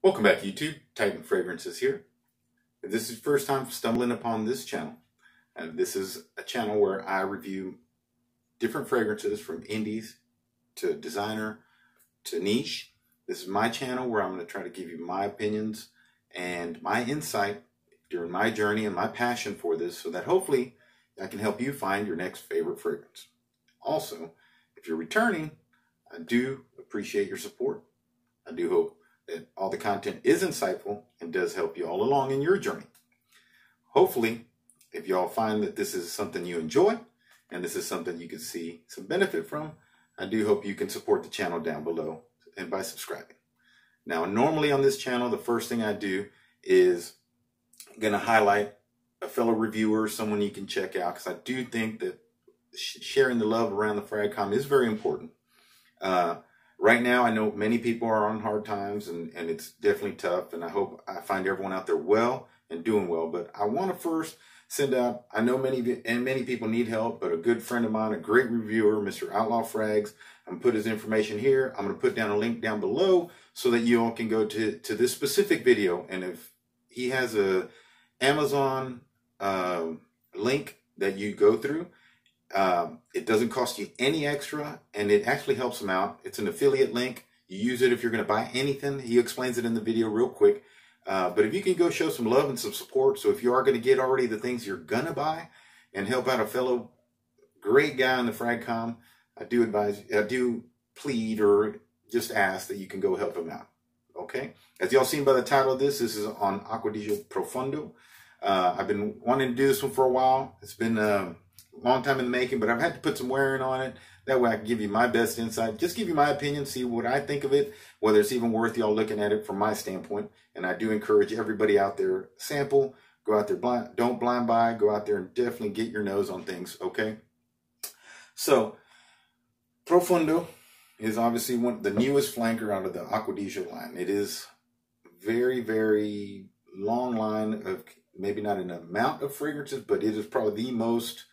Welcome back, YouTube. Titan Fragrances here. If this is your first time stumbling upon this channel, this is a channel where I review different fragrances from indies to designer to niche. This is my channel where I'm going to try to give you my opinions and my insight during my journey and my passion for this so that hopefully I can help you find your next favorite fragrance. Also, if you're returning, I do appreciate your support. I do hope that all the content is insightful and does help you all along in your journey. Hopefully, if y'all find that this is something you enjoy and this is something you can see some benefit from, I do hope you can support the channel down below and by subscribing. Now, normally on this channel, the first thing I do is I'm going to highlight a fellow reviewer, someone you can check out, because I do think that sharing the love around the frag is very important. Right now, I know many people are on hard times and it's definitely tough. And I hope I find everyone out there well and doing well. But I want to first send out, I know many people need help, but a good friend of mine, a great reviewer, Mr. Outlaw Frags, I'm going to put his information here. I'm going to put down a link down below so that you all can go to this specific video. And if he has a Amazon link that you go through, it doesn't cost you any extra, and it actually helps him out. It's an affiliate link. You use it if you're going to buy anything. He explains it in the video real quick. But if you can go show some love and some support, so if you are going to get already the things you're going to buy and help out a fellow great guy in the fragcom, I do plead or just ask that you can go help him out. Okay? As y'all seen by the title of this is on ADG Profundo. I've been wanting to do this one for a while. It's been long time in the making, but I've had to put some wearing on it. That way I can give you my best insight, just give you my opinion, see what I think of it, whether it's even worth y'all looking at it from my standpoint. And I do encourage everybody out there, sample, go out there blind, don't blind buy, go out there and definitely get your nose on things, okay? So, Profundo is obviously the newest flanker out of the ADG line. It is very, very long line of, maybe not an amount of fragrances, but it is probably the most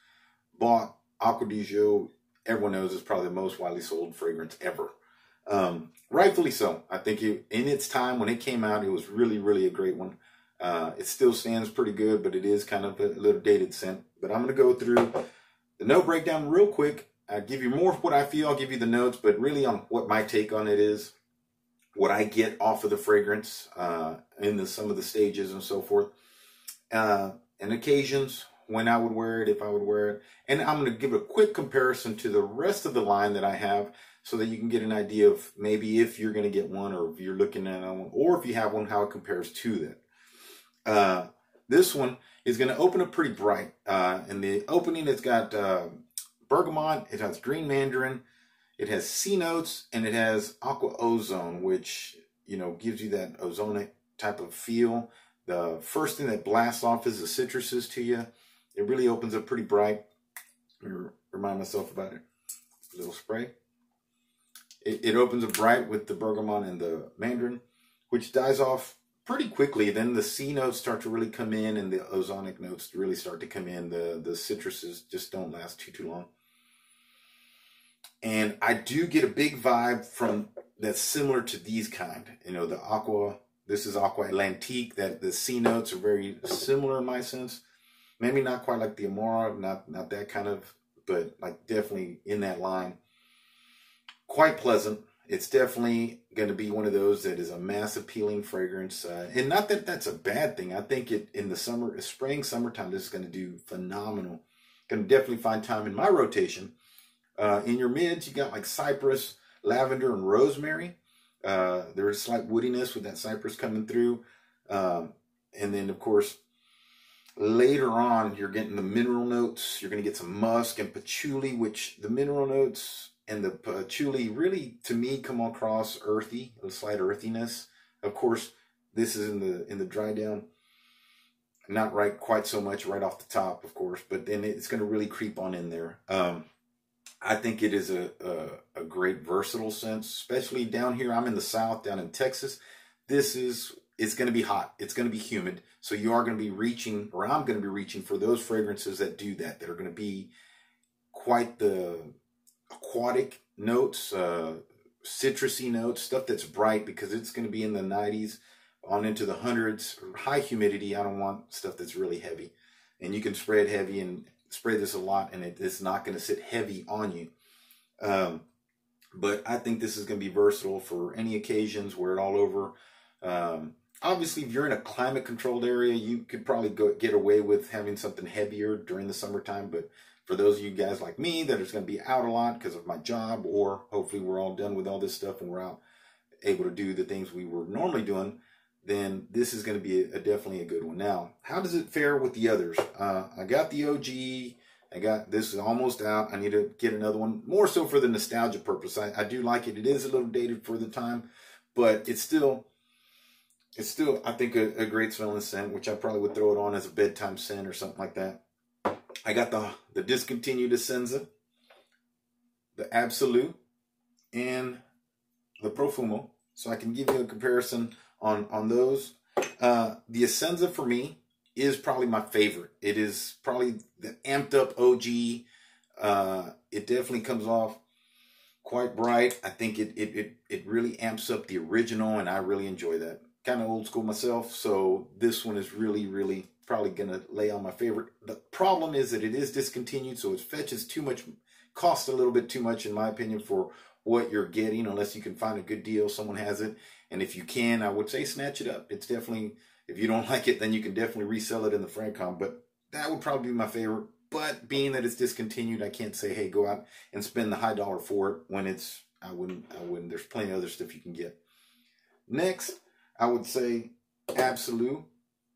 bought ADG. Everyone knows it's probably the most widely sold fragrance ever. Rightfully so. I think in its time when it came out, it was really, really a great one. It still stands pretty good, but it is kind of a little dated scent. But I'm going to go through the note breakdown real quick. I'll give you more of what I feel. I'll give you the notes, but really on what my take on it is, what I get off of the fragrance in some of the stages and so forth. And occasions when I would wear it, if I would wear it. And I'm going to give a quick comparison to the rest of the line that I have so that you can get an idea of maybe if you're going to get one or if you're looking at one or if you have one, how it compares to that. This one is going to open up pretty bright. In the opening, it's got bergamot, it has green mandarin, it has C notes, and it has aqua ozone, which, you know, gives you that ozonic type of feel. The first thing that blasts off is the citruses to you. It really opens up pretty bright. Let me remind myself about it. A little spray. It opens up bright with the bergamot and the mandarin, which dies off pretty quickly. Then the C notes start to really come in and the ozonic notes really start to come in. The citruses just don't last too long. And I do get a big vibe from that's similar to these kind. You know, the aqua, this is Aqua Atlantique, that the C notes are very similar in my sense. Maybe not quite like the Amora, not that kind of, but like definitely in that line. Quite pleasant. It's definitely going to be one of those that is a mass appealing fragrance. And not that that's a bad thing. I think it in the spring, summertime, this is going to do phenomenal. Going to definitely find time in my rotation. In your mids, you got like cypress, lavender, and rosemary. There's a slight woodiness with that cypress coming through. And then, of course, later on, you're getting the mineral notes. You're going to get some musk and patchouli, which the mineral notes and the patchouli really, to me, come across earthy, a slight earthiness. Of course, this is in the dry down. Not right quite so much right off the top, of course, but then it's going to really creep on in there. I think it is a great versatile scent, especially down here. I'm in the South, down in Texas. It's going to be hot. It's going to be humid. So you are going to be reaching, or I'm going to be reaching for those fragrances that do that are going to be quite the aquatic notes, citrusy notes, stuff that's bright because it's going to be in the 90s. on into the hundreds, high humidity. I don't want stuff that's really heavy. And you can spray it heavy and spray this a lot, and it's not going to sit heavy on you. But I think this is going to be versatile for any occasions. Wear it all over. Obviously, if you're in a climate-controlled area, you could probably get away with having something heavier during the summertime. But for those of you guys like me that is going to be out a lot because of my job, or hopefully we're all done with all this stuff and we're out able to do the things we were normally doing, then this is going to be definitely a good one. Now, how does it fare with the others? I got the OG. This is almost out. I need to get another one, more so for the nostalgia purpose. I do like it. It is a little dated for the time, but it's still, I think, a great smelling scent, which I probably would throw it on as a bedtime scent or something like that. I got the discontinued Essenza, the Absolu, and the Profumo. So I can give you a comparison on those. The Essenza for me is probably my favorite. It is probably the amped up OG. It definitely comes off quite bright. I think it really amps up the original, and I really enjoy that. Kind of old school myself, so this one is really probably gonna lay on my favorite. The problem is that it is discontinued, so it fetches too much, costs a little bit too much in my opinion for what you're getting, unless you can find a good deal, someone has it. And if you can, I would say snatch it up. It's definitely, if you don't like it, then you can definitely resell it in the FragCom, but that would probably be my favorite. But being that it's discontinued, I can't say, hey, go out and spend the high dollar for it when it's, I wouldn't. There's plenty of other stuff you can get. Next, I would say Absolu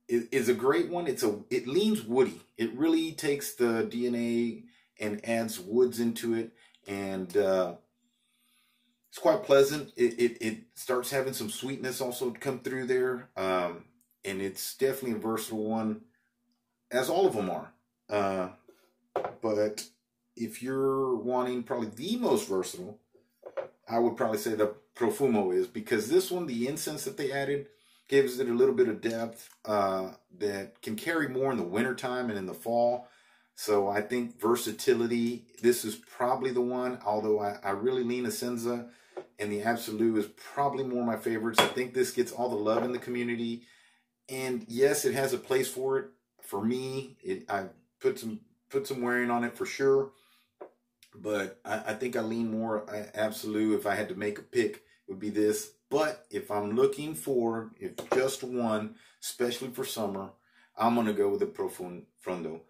is a great one. It leans woody. It really takes the DNA and adds woods into it, and it's quite pleasant. It starts having some sweetness also come through there, and it's definitely a versatile one, as all of them are. But if you're wanting probably the most versatile, I would probably say the Profumo is, because this one, the incense that they added, gives it a little bit of depth that can carry more in the wintertime and in the fall. So I think versatility, this is probably the one, although I really lean Essenza, and the Absolu is probably more my favorites. I think this gets all the love in the community. And yes, it has a place for it. For me, I put some wearing on it for sure. But I think I lean more Absolu. If I had to make a pick, it would be this. But if I'm looking for, if just one, especially for summer, I'm going to go with the Profundo.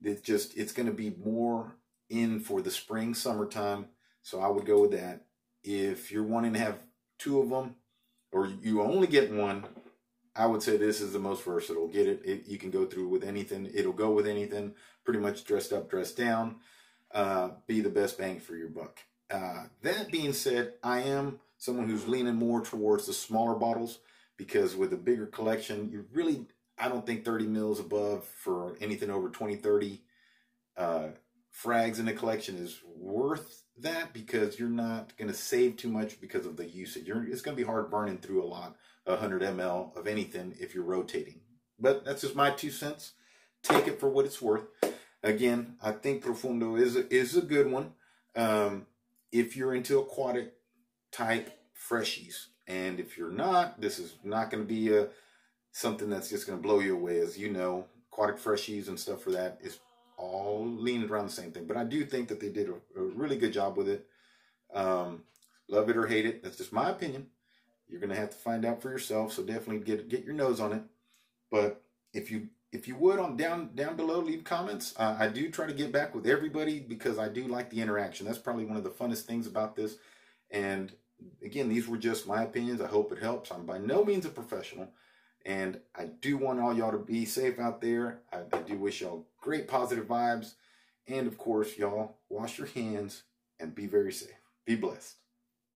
It's going to be more in for the spring, summertime. So I would go with that. If you're wanting to have two of them, or you only get one, I would say this is the most versatile. Get it. You can go through with anything. It'll go with anything. Pretty much dressed up, dressed down. Be the best bang for your buck. That being said, I am someone who's leaning more towards the smaller bottles, because with a bigger collection, you really, I don't think 30 mils above for anything over 20, 30 frags in the collection is worth that, because you're not going to save too much because of the usage. It's going to be hard burning through a lot, 100 ml of anything if you're rotating. But that's just my 2 cents. Take it for what it's worth. Again, I think Profundo is a good one if you're into aquatic type freshies. And if you're not, this is not going to be something that's just going to blow you away. As you know, aquatic freshies and stuff for that is all leaning around the same thing. But I do think that they did a really good job with it. Love it or hate it, that's just my opinion. You're going to have to find out for yourself. So definitely get your nose on it. But if you would, on down below, leave comments. I do try to get back with everybody because I do like the interaction. That's probably one of the funnest things about this. And again, these were just my opinions. I hope it helps. I'm by no means a professional. And I do want all y'all to be safe out there. I do wish y'all great positive vibes. And of course, y'all, wash your hands and be very safe. Be blessed.